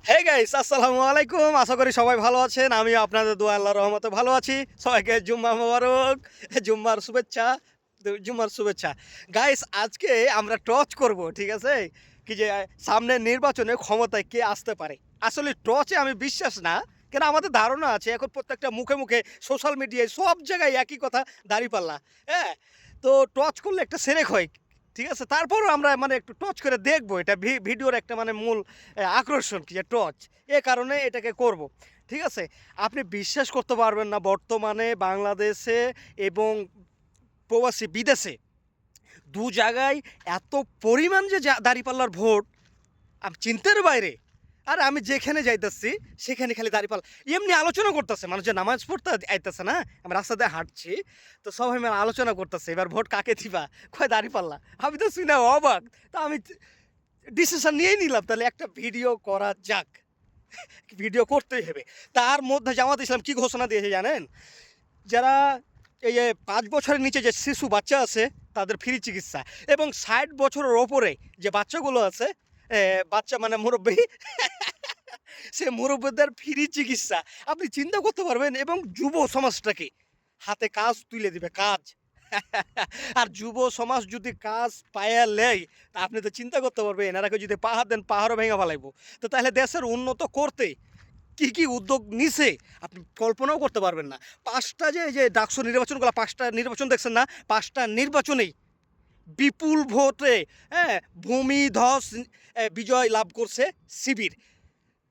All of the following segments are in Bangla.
হে গাইস, আসসালামু আলাইকুম। আশা করি সবাই ভালো আছেন। আমি আপনাদের দোয়া আল্লাহর রহমতে ভালো আছি। সবাইকে জুম্মা মোবারক, জুম্মার শুভেচ্ছা, জুম্মার শুভেচ্ছা। গাইস, আজকে আমরা টর্চ করব, ঠিক আছে? কি যে সামনে নির্বাচনে ক্ষমতায় কে আসতে পারে। আসলে টর্চে আমি বিশ্বাস না, কেন আমাদের ধারণা আছে এখন প্রত্যেকটা মুখে মুখে সোশ্যাল মিডিয়ায় সব জায়গায় একই কথা, দাঁড়িপাল্লা। হ্যাঁ, তো টর্চ করলে একটা সেরেক হয়, ঠিক আছে? তারপরও আমরা মানে একটু টর্চ করে দেখবো, এটা ভিডিওর একটা মানে মূল আকর্ষণ কি যে টর্চ, এ কারণে এটাকে করব, ঠিক আছে? আপনি বিশ্বাস করতে পারবেন না, বর্তমানে বাংলাদেশে এবং প্রবাসী বিদেশে দু জায়গায় এত পরিমাণ যে দাঁড়িপাল্লার ভোট চিন্তার বাইরে। আর আমি যেখানে যাইতেছি সেখানে খালি দাঁড়িপাল্লা, এমনি আলোচনা করতেছে, মানুষ যে নামাজ পড়তে আইতেছে না, আমি রাস্তা দিয়ে হাঁটছি, তো সবাই মিলে আলোচনা করতেছে এবার ভোট কাকে দিবা, কয় দাঁড়িপাল্লা। আমি তো শুনে অবাক। তা আমি ডিসিশন নিয়েই নিলাম, তাহলে একটা ভিডিও করা যাক। ভিডিও করতেই হবে। তার মধ্যে জামাত ইসলাম কি ঘোষণা দিয়েছে জানেন? যারা এই যে ৫ বছরের নিচে যে শিশু বাচ্চা আছে তাদের ফ্রি চিকিৎসা, এবং ৬০ বছরের ওপরে যে বাচ্চাগুলো আছে, বাচ্চা মানে মুরব্বী, সে মুরব্বীদের ফ্রি চিকিৎসা। আপনি চিন্তা করতে পারবেন, এবং যুব সমাজটাকে হাতে কাজ তুলে দিবে, কাজ। আর যুব সমাজ যদি কাজ পায়া লেয়, তা আপনি তো চিন্তা করতে পারবেন, এনারাকে যদি পাহাড় দেন পাহাড়ও ভেঙে ফেলাইব। তো তাহলে দেশের উন্নত করতে কি কি উদ্যোগ নিছে আপনি কল্পনাও করতে পারবেন না। পাঁচটা যে এই যে ডাকসু নির্বাচনগুলো, পাঁচটা নির্বাচন দেখছেন না, পাঁচটা নির্বাচনেই বিপুল ভোটে, হ্যাঁ, ভূমিধস বিজয় লাভ করছে শিবির।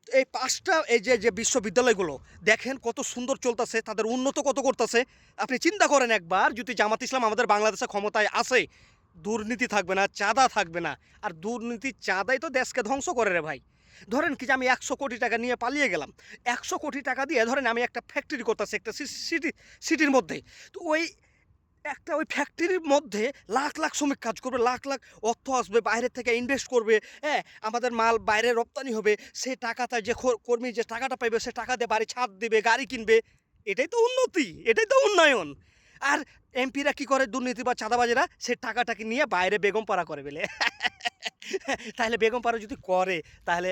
এই পাঁচটা এই যে যে বিশ্ববিদ্যালয়গুলো দেখেন কত সুন্দর চলতেছে, তাদের উন্নত কত করতেছে। আপনি চিন্তা করেন একবার, যদি জামাত ইসলাম আমাদের বাংলাদেশে ক্ষমতায় আসে, দুর্নীতি থাকবে না, চাঁদা থাকবে না। আর দুর্নীতি চাঁদাই তো দেশকে ধ্বংস করে রে ভাই। ধরেন কি যে আমি ১০০ কোটি টাকা নিয়ে পালিয়ে গেলাম, ১০০ কোটি টাকা দিয়ে ধরেন আমি একটা ফ্যাক্টরি করতেছি একটা সিটির মধ্যে। তো ওই একটা ওই ফ্যাক্টরির মধ্যে লাখ লাখ শ্রমিক কাজ করবে, লাখ লাখ অর্থ আসবে, বাইরের থেকে ইনভেস্ট করবে, হ্যাঁ, আমাদের মাল বাইরে রপ্তানি হবে, সে টাকাটা যে কর্মী যে টাকাটা পাইবে, সে টাকা দিয়ে বাড়ি ছাদ দিবে, গাড়ি কিনবে। এটাই তো উন্নতি, এটাই তো উন্নয়ন। আর এমপিরা কি করে, দুর্নীতি বা চাঁদাবাজেরা সে টাকাটাকে নিয়ে বাইরে বেগমপাড়া করে বেলে। তাহলে বেগমপাড়া যদি করে, তাহলে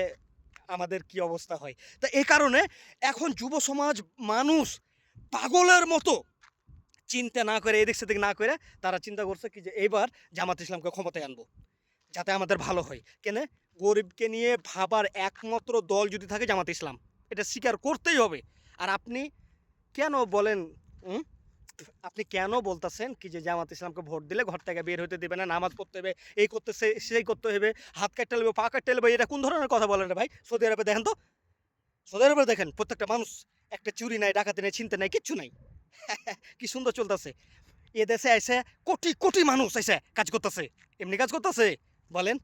আমাদের কি অবস্থা হয়। তা এই কারণে এখন যুব সমাজ, মানুষ পাগলের মতো চিন্তা না করে, এদিক সেদিক না করে, তারা চিন্তা করছে কি যে এইবার জামাত ইসলামকে ক্ষমতায় আনবো, যাতে আমাদের ভালো হয়। কেন? গরিবকে নিয়ে ভাবার একমাত্র দল যদি থাকে জামাত ইসলাম, এটা স্বীকার করতেই হবে। আর আপনি কেন বলেন, উম, আপনি কেন বলতেছেন কি যে জামাত ইসলামকে ভোট দিলে ঘর থেকে বের হতে দেবে না, নামাজ পড়তে হবে, এই করতে সেই করতে হবে, হাত কাটতে নেবে, পা কাটতে নেবে, এটা কোন ধরনের কথা বলেন রে ভাই? সৌদি আরবে দেখেন তো, সৌদি আরবে দেখেন প্রত্যেকটা মানুষ, একটা চুরি নাই, ডাকাতি নাই, চিন্তা নাই, কিচ্ছু নাই। কি সুন্দর চলতেছে। এ দেশে এসে কোটি কোটি মানুষ এসে কাজ করতেছে, এমনি কাজ করতেছে বলেন?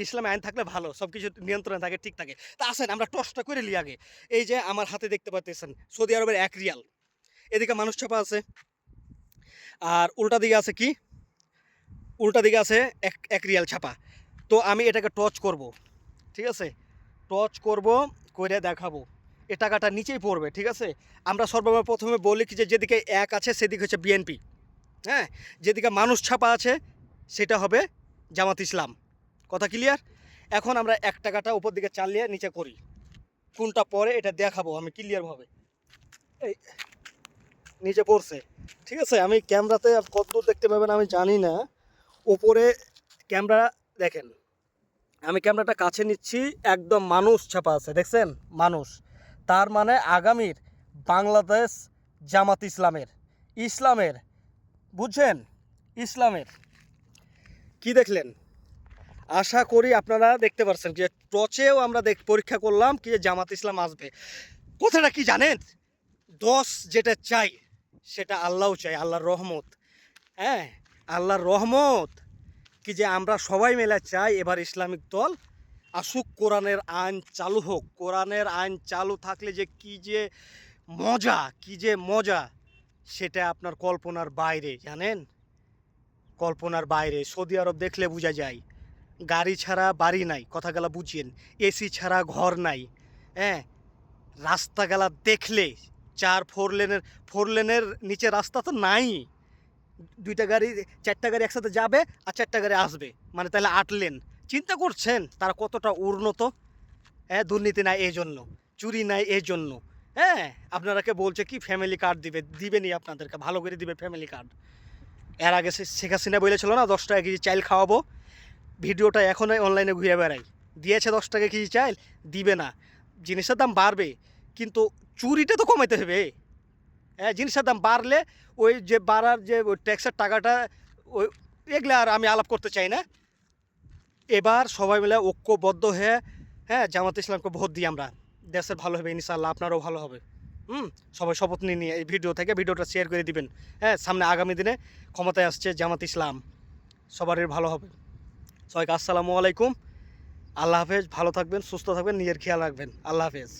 ইসলামে আইন থাকলে ভালো, সব কিছু নিয়ন্ত্রণে থাকে, ঠিক থাকে। তা আসেন আমরা টসটা করে নিই আগে। এই যে আমার হাতে দেখতে পাচ্ছেন সৌদি আরবের ১ রিয়াল, এদিকে মানুষ ছাপা আছে, আর উল্টা দিকে আছে কি, উল্টা দিকে আছে ১ রিয়াল ছাপা। তো আমি এটাকে টচ করব, ঠিক আছে? টচ করব, করে দেখাবো এ টাকাটা নিচেই পড়বে, ঠিক আছে? আমরা সর্বপ্রথমে বলি কি যে যেদিকে ১ আছে সেদিকে হচ্ছে বিএনপি, হ্যাঁ, যেদিকে মানুষ ছাপা আছে সেটা হবে জামাত ইসলাম। কথা ক্লিয়ার? এখন আমরা ১ টাকাটা উপর দিকে চালিয়ে নিচে করি, কোনটা পরে এটা দেখাবো আমি ক্লিয়ারভাবে। এই নিচে পড়ছে, ঠিক আছে? আমি ক্যামেরাতে কতদূর দেখতে পাবেন আমি জানি না। ওপরে ক্যামেরা দেখেন, আমি ক্যামেরাটা কাছে নিচ্ছি, একদম মানুষ ছাপা আছে, দেখছেন? মানুষ, তার মানে আগামীর বাংলাদেশ জামাত ইসলামের, ইসলামের, বুঝছেন? ইসলামের। কি দেখলেন? আশা করি আপনারা দেখতে পাচ্ছেন যে টচেও আমরা পরীক্ষা করলাম কি যে জামাত ইসলাম আসবে। কথাটা কি জানেন? ১০ যেটা চাই সেটা আল্লাহও চাই, আল্লাহর রহমত। হ্যাঁ, আল্লাহর রহমত কি যে আমরা সবাই মিলে চাই এবার ইসলামিক দল আসুক, কোরআনের আইন চালু হোক। কোরআনের আইন চালু থাকলে যে কি যে মজা, কি যে মজা, সেটা আপনার কল্পনার বাইরে, জানেন? কল্পনার বাইরে। সৌদি আরব দেখলে বোঝা যায়, গাড়ি ছাড়া বাড়ি নাই, কথা গেলা বুঝিয়েন। এসি ছাড়া ঘর নাই, হ্যাঁ, রাস্তাগুলা দেখলে 4 লেনের নিচে রাস্তা তো নাই। 2টা গাড়ি, 4টা গাড়ি একসাথে যাবে আর 4টা গাড়ি আসবে, মানে তাহলে 8 লেন। চিন্তা করছেন তারা কতটা উন্নত? হ্যাঁ, দুর্নীতি নাই এই জন্য, চুরি নাই এই জন্য। হ্যাঁ, আপনারাকে বলছে কি ফ্যামিলি কার্ড দিবেনি আপনাদেরকে, ভালো করে দিবে ফ্যামিলি কার্ড। এর আগে শেখ হাসিনা বলেছিল না 10 টাকা কেজি চাইল খাওয়াবো, ভিডিওটা এখনই অনলাইনে ঘুরে বেড়াই। দিয়েছে 10 টাকা কেজি চাইল, দিবে না। জিনিসের দাম বাড়বে, কিন্তু চুরিটা তো কমাইতে হবে। হ্যাঁ, জিনিসের দাম বাড়লে ওই যে বাড়ার যে ওই ট্যাক্সের টাকাটা, ওই এগুলো আর আমি আলাপ করতে চাই না। এবার সবাই মিলে ঐক্যবদ্ধ হয়ে, হ্যাঁ, জামাত ইসলামকে ভোট দিই আমরা, দেশের ভালো হবে ইনশাআল্লাহ, আপনারও ভালো হবে। সবাই শপথ নিয়ে এই ভিডিওটা শেয়ার করে দিবেন। হ্যাঁ, সামনে আগামী দিনে ক্ষমতায় আসছে জামাত ইসলাম, সবারই ভালো হবে। সবাইকে আসসালামু আলাইকুম, আল্লাহ হাফেজ। ভালো থাকবেন, সুস্থ থাকবেন, নিজের খেয়াল রাখবেন। আল্লাহ হাফেজ।